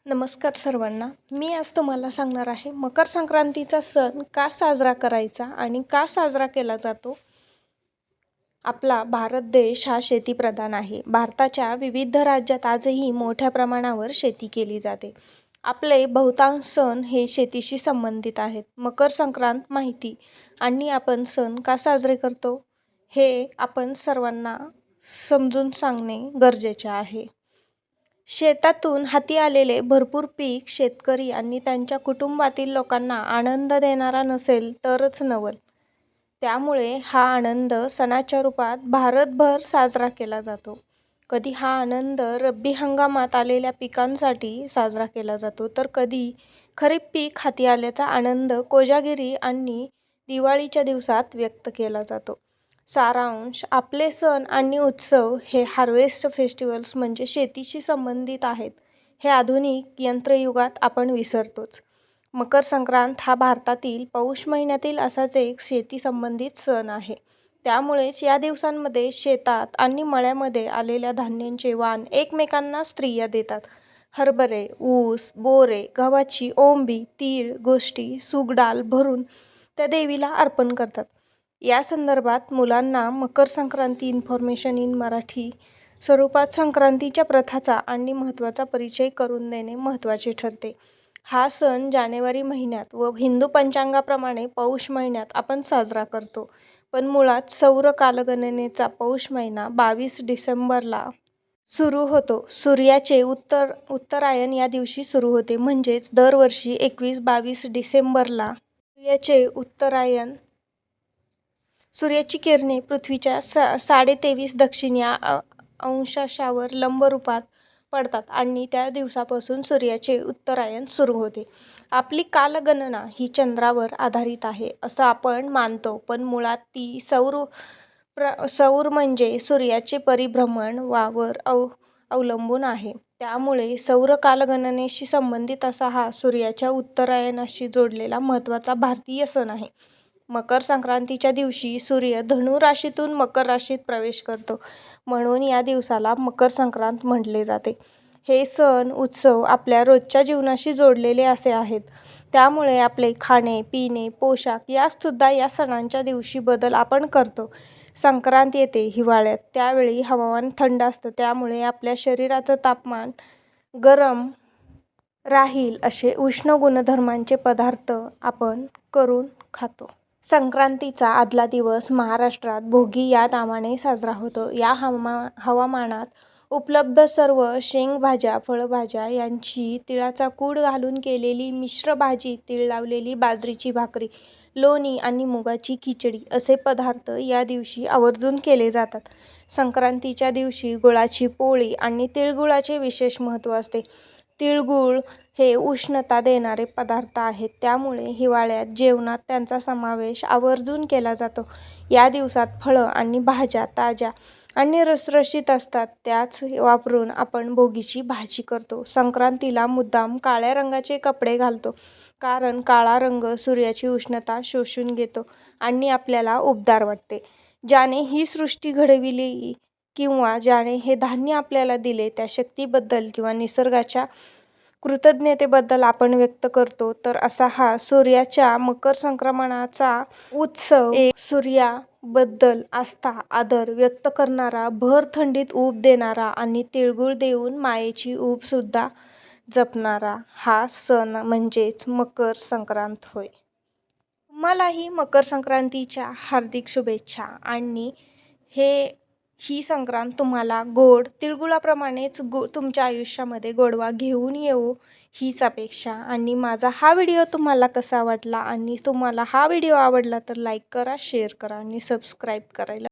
नमस्कार सर्वांना. मी आज तुम्हाला सांगणार आहे मकर संक्रांतीचा सण का साजरा करायचा आणि का साजरा केला जातो. आपला भारत देश हा शेतीप्रधान आहे. भारताच्या विविध राज्यात आजही मोठ्या प्रमाणावर शेती केली जाते. आपले बहुतांश सण हे शेतीशी संबंधित आहेत. मकर संक्रांत माहिती आणि आपण सण का साजरे करतो हे आपण सर्वांना समजून सांगणे गरजेचे आहे. शेतातून हाती आलेले भरपूर पीक शेतकरी आणि त्यांच्या कुटुंबातील लोकांना आनंद देणारा नसेल तरच नवल. त्यामुळे हा आनंद सणाच्या रूपात भारतभर साजरा केला जातो. कधी हा आनंद रब्बी हंगामात आलेल्या पिकांसाठी साजरा केला जातो, तर कधी खरीप पीक हाती आल्याचा आनंद कोजागिरी आणि दिवाळीच्या दिवसात व्यक्त केला जातो. सारांश: आपले सण आणि उत्सव हे हार्वेस्ट फेस्टिवल्स म्हणजे शेतीशी संबंधित आहेत. हे आधुनिक यंत्रयुगात आपण विसरतोच. मकर संक्रांत हा भारतातील पौष महिन्यातील असाच एक शेती संबंधित सण आहे. त्यामुळेच या दिवसांमध्ये शेतात आणि मळ्यामध्ये आलेल्या धान्यांचे वाण एकमेकांना स्त्रिया देतात. हरभरे, ऊस, बोरे, गव्हाची ओंबी, तीळ, गोष्टी, सूगडाल भरून त्या देवीला अर्पण करतात. या संदर्भात मुलांना मकर संक्रांती इन्फॉर्मेशन इन मराठी स्वरूपात संक्रांतीच्या प्रथाचा आणि महत्त्वाचा परिचय करून देणे महत्त्वाचे ठरते. हा सण जानेवारी महिन्यात व हिंदू पंचांगाप्रमाणे पौष महिन्यात आपण साजरा करतो. पण मुळात सौर कालगणनेचा पौष महिना 22 डिसेंबरला सुरू होतो. सूर्याचे उत्तरायण या दिवशी सुरू होते. म्हणजेच दरवर्षी 21-22 डिसेंबरला सूर्याची किरणे पृथ्वीच्या 23.5 दक्षिण या अंशावर लंब रूपात पडतात आणि त्या दिवसापासून सूर्याचे उत्तरायण सुरू होते. आपली कालगणना ही चंद्रावर आधारित आहे असं आपण मानतो, पण मुळात ती सौर म्हणजे सूर्याचे परिभ्रमण वर अवलंबून आहे. त्यामुळे सौर कालगणनेशी संबंधित असा हा सूर्याच्या उत्तरायणाशी जोडलेला महत्त्वाचा भारतीय सण आहे. मकर संक्रांतीच्या दिवशी सूर्य धनु राशीतून मकर राशीत प्रवेश करतो, म्हणून या दिवसाला मकर संक्रांत म्हटले जाते. हे सण उत्सव आपल्या रोजच्या जीवनाशी जोडलेले असे आहेत. त्यामुळे आपले खाणे पिणे पोशाख यात सुद्धा या सणांच्या दिवशी बदल आपण करतो. संक्रांत येते हिवाळ्यात, त्यावेळी हवामान थंड असतं, त्यामुळे आपल्या शरीराचं तापमान गरम राहील असे उष्ण गुणधर्मांचे पदार्थ आपण करून खातो. संक्रांतीचा आदला दिवस महाराष्ट्रात भोगी या नावाने साजरा होतो. या हवामानात उपलब्ध सर्व शेंगभाज्या फळभाज्या यांची तिळाचा कूड घालून केलेली मिश्र भाजी, तीळ लावलेली बाजरीची भाकरी, लोणी आणि मुगाची खिचडी असे पदार्थ या दिवशी आवर्जून केले जातात. संक्रांतीच्या दिवशी गुळाची पोळी आणि तिळगुळाचे विशेष महत्त्व असते. तिळगुळ हे उष्णता देणारे पदार्थ आहेत, त्यामुळे हिवाळ्यात जेवणात त्यांचा समावेश आवर्जून केला जातो. या दिवसात फळं आणि भाज्या ताज्या आणि रसरशीत असतात, त्याच वापरून आपण भोगीची भाजी करतो. संक्रांतीला मुद्दाम काळ्या रंगाचे कपडे घालतो, कारण काळा रंग सूर्याची उष्णता शोषून घेतो आणि आपल्याला उबदार वाटते. ज्याने ही सृष्टी घडविली किंवा ज्याने हे धान्य आपल्याला दिले त्या शक्तीबद्दल किंवा निसर्गाच्या कृतज्ञतेबद्दल आपण व्यक्त करतो. तर असा हा सूर्याच्या मकर संक्रमणाचा उत्सव एक सूर्याबद्दल आस्था आदर व्यक्त करणारा, भर थंडीत ऊब देणारा आणि तिळगुळ देऊन मायेची ऊब सुद्धा जपणारा हा सण म्हणजेच मकर संक्रांत होय. तुम्हालाही मकर संक्रांतीच्या हार्दिक शुभेच्छा आणि ही संक्रांत तुम्हाला गोड तिळगुळाप्रमाणेच तुमच्या आयुष्यामध्ये गोडवा घेऊन येऊ हीच अपेक्षा. आणि माझा हा व्हिडिओ तुम्हाला कसा वाटला आणि तुम्हाला हा व्हिडिओ आवडला तर लाईक करा, शेअर करा आणि सबस्क्राईब करायला